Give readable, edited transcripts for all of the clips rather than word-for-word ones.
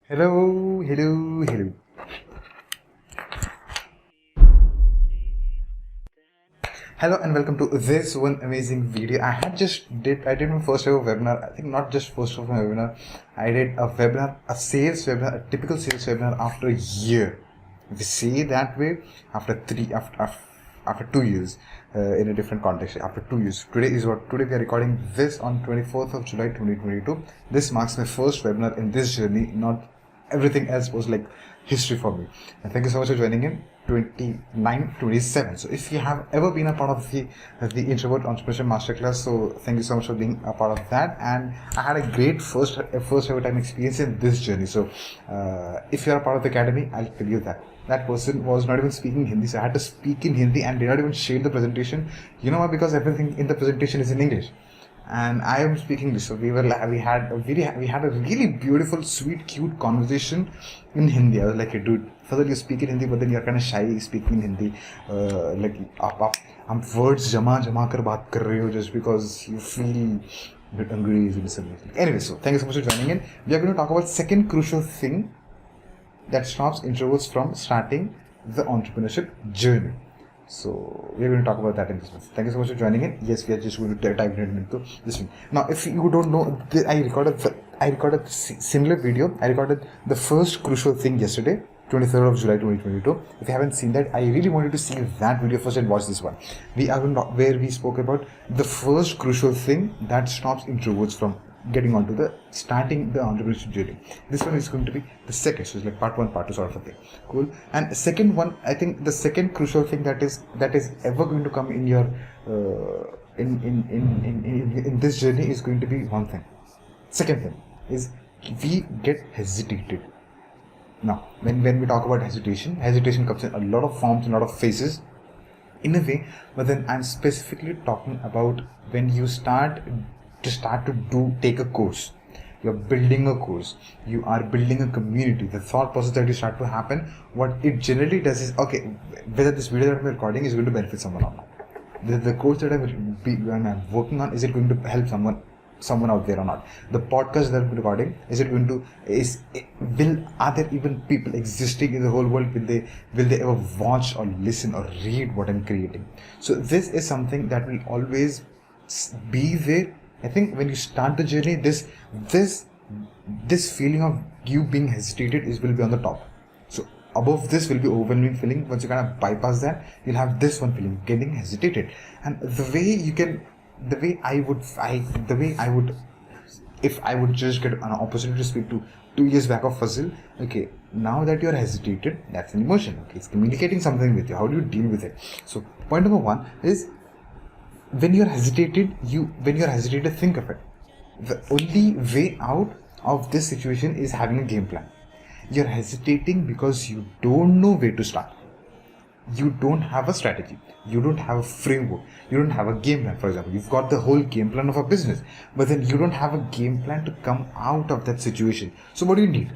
Hello, hello, hello. Hello and welcome to this one amazing video. I did my first ever webinar. I think not just first ever webinar. I did a webinar, a sales webinar, a typical sales webinar after a year. If you say that way, after 2 years, in a different context. After 2 years, today we are recording this on 24th of July 2022. This marks my first webinar in this journey. Not everything else was like history for me. And thank you so much for joining in 27. So if you have ever been a part of the Introvert Entrepreneurship Masterclass, so thank you so much for being a part of that. And I had a great first ever time experience in this journey. So if you are a part of the academy, I'll tell you that person was not even speaking Hindi, so I had to speak in Hindi and did not even share the presentation. You know why? Because everything in the presentation is in English and I am speaking this. So we had a really beautiful, sweet, cute conversation in Hindi. I was like, hey, dude, further you speak in Hindi, but then you're kind of shy speaking in Hindi. I'm words jama kar baat kar rahe ho just because you feel a bit angry. Anyway, so thank you so much for joining in. We are going to talk about second crucial thing that stops introverts from starting the entrepreneurship journey. So we're going to talk about that in this one. Thank you so much for joining in. Yes, we are just going to dive into this one. Now, if you don't know, I recorded a similar video. I recorded the first crucial thing yesterday, 23rd of July 2022. If you haven't seen that, I really wanted to see that video first and watch this one. Where we spoke about the first crucial thing that stops introverts from getting onto the starting the entrepreneurship journey. This one is going to be the second, so it's like part 1, part 2 sort of a thing. Cool. And the second one, I think the second crucial thing that is ever going to come in your in this journey is going to be one thing. Second thing is we get hesitated. Now, when we talk about hesitation comes in a lot of forms, a lot of phases in a way, but then I'm specifically talking about when you start to take a course. You're building a course, you are building a community. The thought process that you start to happen, what it generally does is, okay, whether this video that I'm recording is going to benefit someone or not. The course that I'm working on, is it going to help someone out there or not? The podcast that I'm recording, are there even people existing in the whole world? Will they ever watch or listen or read what I'm creating? So this is something that will always be there. I think when you start the journey, this feeling of you being hesitated will be on the top. So above this will be overwhelming feeling. Once you kind of bypass that, you'll have this one feeling, getting hesitated. And if I would just get an opportunity to speak to 2 years back of Fazil, okay, now that you're hesitated, that's an emotion. Okay, it's communicating something with you. How do you deal with it? So point number 1 is, when you're hesitated, think of it. The only way out of this situation is having a game plan. You're hesitating because you don't know where to start. You don't have a strategy. You don't have a framework. You don't have a game plan. For example, you've got the whole game plan of a business, but then you don't have a game plan to come out of that situation. So what do you need?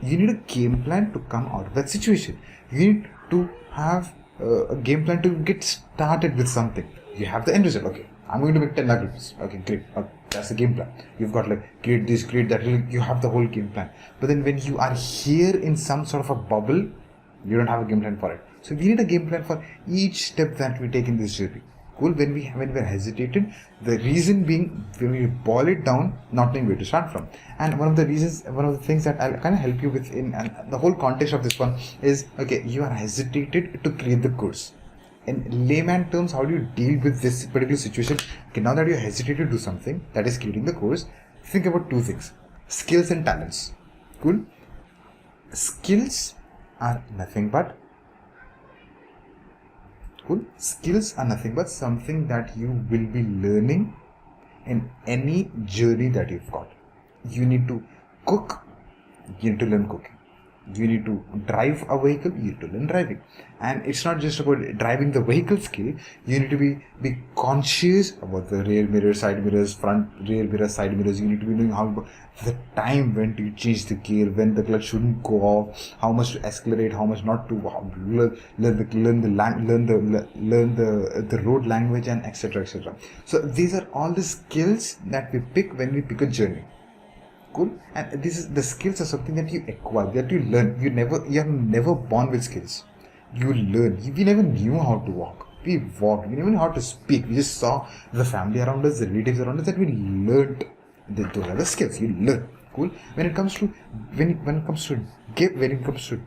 You need a game plan to come out of that situation. You need to have a game plan to get started with something. You have the end result. Okay, I'm going to make 10 lakh rupees. Okay, great. Okay, that's the game plan. You've got like create this, create that. You have the whole game plan. But then when you are here in some sort of a bubble, you don't have a game plan for it. So we need a game plan for each step that we take in this journey. Cool. When we're hesitated, the reason being, when we boil it down, not knowing where to start from. And one of the things that I'll kind of help you with in and the whole context of this one is, okay, you are hesitated to create the course. In layman terms, how do you deal with this particular situation? Okay, now that you're hesitated to do something, that is creating the course, think about 2 things: skills and talents. Cool. Skills are nothing but something that you will be learning in any journey that you've got. You need to cook, you need to learn cooking. You need to drive a vehicle, you need to learn driving. And it's not just about driving the vehicle skill, you need to be conscious about the rear mirror, side mirrors, front rear mirror, side mirrors. You need to be knowing how the time when to change the gear, when the clutch shouldn't go off, how much to accelerate, how much not to, learn the road language, and etc. So these are all the skills that we pick when we pick a journey. Cool. And this is the skills are something that you acquire, that you learn. You are never born with skills. You learn. We never knew how to walk. We walked. We never knew how to speak. We just saw the family around us, the relatives around us, that we learned. Those are the skills you learn. Cool. When it comes to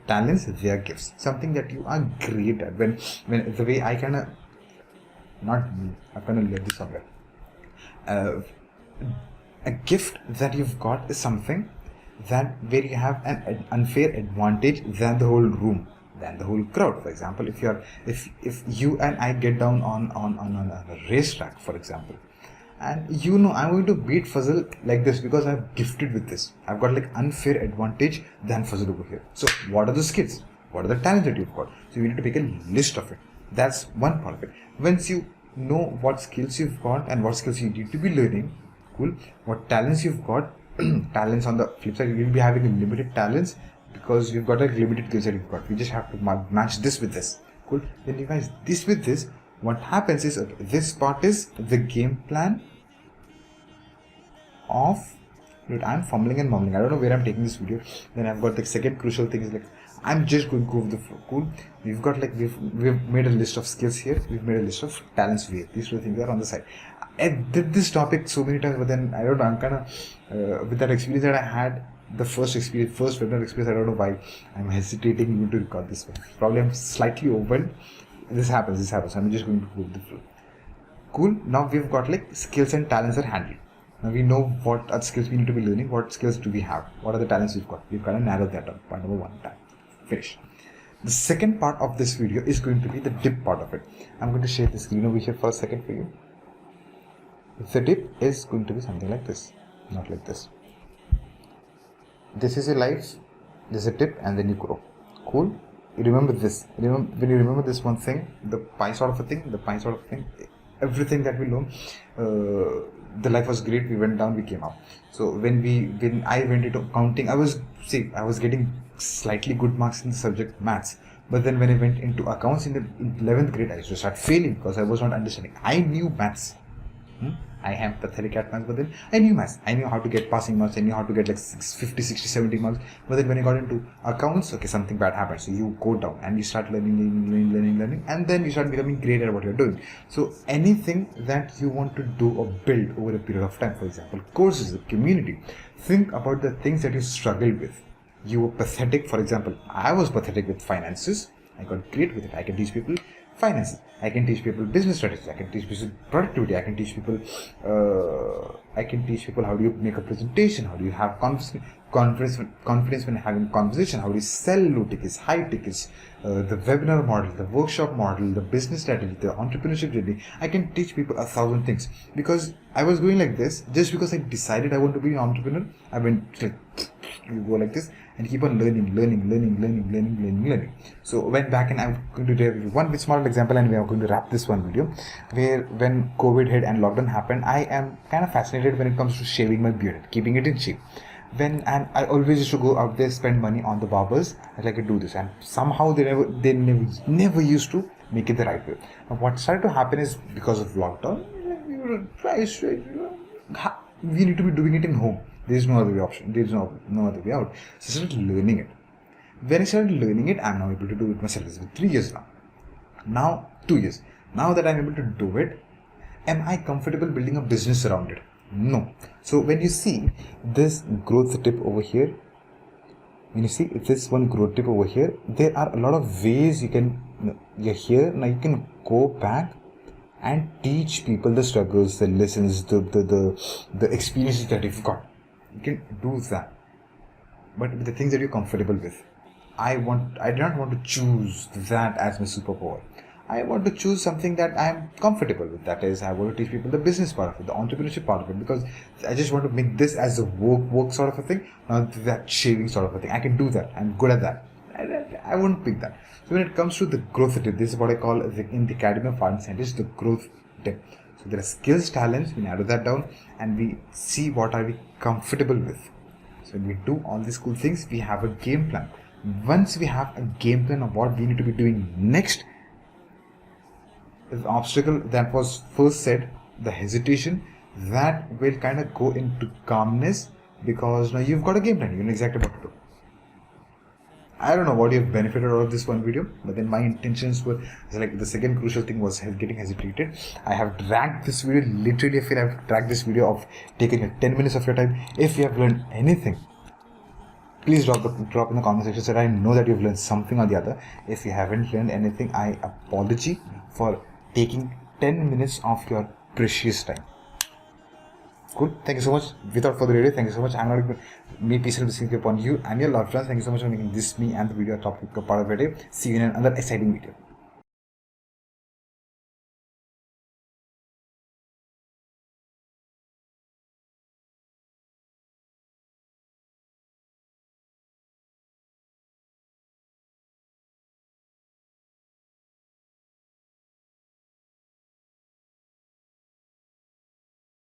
talents, they are gifts. Something that you are great at. When the way I kinda, not me, I kinda learned this somewhere. A gift that you've got is something that where you have an unfair advantage than the whole room, than the whole crowd. For example, if you and I get down on a racetrack, for example, and I'm going to beat Fazil like this because I'm gifted with this. I've got like unfair advantage than Fazil over here. So what are the skills? What are the talents that you've got? So you need to make a list of it. That's one part of it. Once you know what skills you've got and what skills you need to be learning, cool, what talents you've got, talents on the flip side, you will be having limited talents because you've got a limited skills that you've got. You just have to match this with this. Cool. Then you guys, this with this, what happens is, okay, this part is the game plan of, dude, I'm fumbling and mumbling. I don't know where I'm taking this video. Then I've got the second crucial thing is like, I'm just going to go with the flow. Cool. We've got like, we've made a list of skills here. We've made a list of talents here. These two things are on the side. I did this topic so many times, but then I don't know, I'm kind of, with that experience that I had, the first webinar experience, I don't know why I'm hesitating even to record this one. Probably I'm slightly overwhelmed. This happens. I'm just going to go with the flow. Cool. Now we've got like skills and talents are handled. Now we know what are skills we need to be learning. What skills do we have? What are the talents we've got? We've got to narrow that down. Point number 1, time. Finish. The second part of this video is going to be the dip part of it. I'm going to share the screen over here for a second for you. The dip is going to be something like this, not like this. This is your life, this is a dip, and then you grow. Cool. You remember this. When you remember this one thing, the pie sort of a thing, everything that we know, the life was great. We went down, we came up. So when I went into accounting, I was getting slightly good marks in the subject maths. But then when I went into accounts in 11th grade, I used to start failing because I was not understanding. I knew maths. I am pathetic at maths, but then I knew maths. I knew how to get passing marks. I knew how to get like 50, 60, 70 marks. But then when I got into accounts, okay, something bad happened. So you go down and you start learning, and then you start becoming great at what you're doing. So anything that you want to do or build over a period of time, for example, courses, a community, think about the things that you struggled with. You were pathetic, for example, I was pathetic with finances. I got great with it. I can teach people finances. I can teach people business strategies. I can teach people productivity. I can teach people how do you make a presentation. How do you have confidence when having a conversation. How do you sell low tickets, high tickets, the webinar model, the workshop model, the business strategy, the entrepreneurship journey. I can teach people 1,000 things because I was going like this just because I decided I want to be an entrepreneur. I went like, you go like this and keep on learning. So went back and I'm going to do one small example and we are going to wrap this one video where when COVID hit and lockdown happened, I am kind of fascinated when it comes to shaving my beard, keeping it in shape. I always used to go out there, spend money on the barbers, I could do this, and somehow they never used to make it the right way. Now what started to happen is because of lockdown, we need to be doing it in home. There is no other way option. There is no other way out. So I started learning it. When I started learning it, I'm now able to do it myself. It's been 3 years now. Now 2 years. Now that I'm able to do it, am I comfortable building a business around it? No. So when you see this growth tip over here, when you see this one growth tip over here, there are a lot of ways you're here. Now you can go back and teach people the struggles, the lessons, the experiences that you've got. You can do that, but with the things that you're comfortable with. I do not want to choose that as my superpower. I want to choose something that I'm comfortable with. That is, I want to teach people the business part of it, the entrepreneurship part of it, because I just want to make this as a work sort of a thing, not that shaving sort of a thing. I can do that. I'm good at that. I won't pick that. So when it comes to the growth tip, this is what I call in the Academy of Art Scientists the growth tip. So there are skills, talents, we narrow that down and we see what are we comfortable with. So when we do all these cool things, we have a game plan. Once we have a game plan of what we need to be doing next, the obstacle that was first said, the hesitation, that will kind of go into calmness because now you've got a game plan. You know exactly what to do. I don't know what you've benefited out of this one video, but then my intentions were like the second crucial thing was getting hesitated. I have dragged this video, literally I feel I've dragged this video of taking 10 minutes of your time. If you have learned anything, please drop in the comment section so that I know that you've learned something or the other. If you haven't learned anything, I apologize for taking 10 minutes of your precious time. Cool. Thank you so much. Without further ado, thank you so much. I'm not going to make peace and blessings upon you and your loved ones. Thank you so much for making this, me, and the video a topic a part of your day. See you in another exciting video.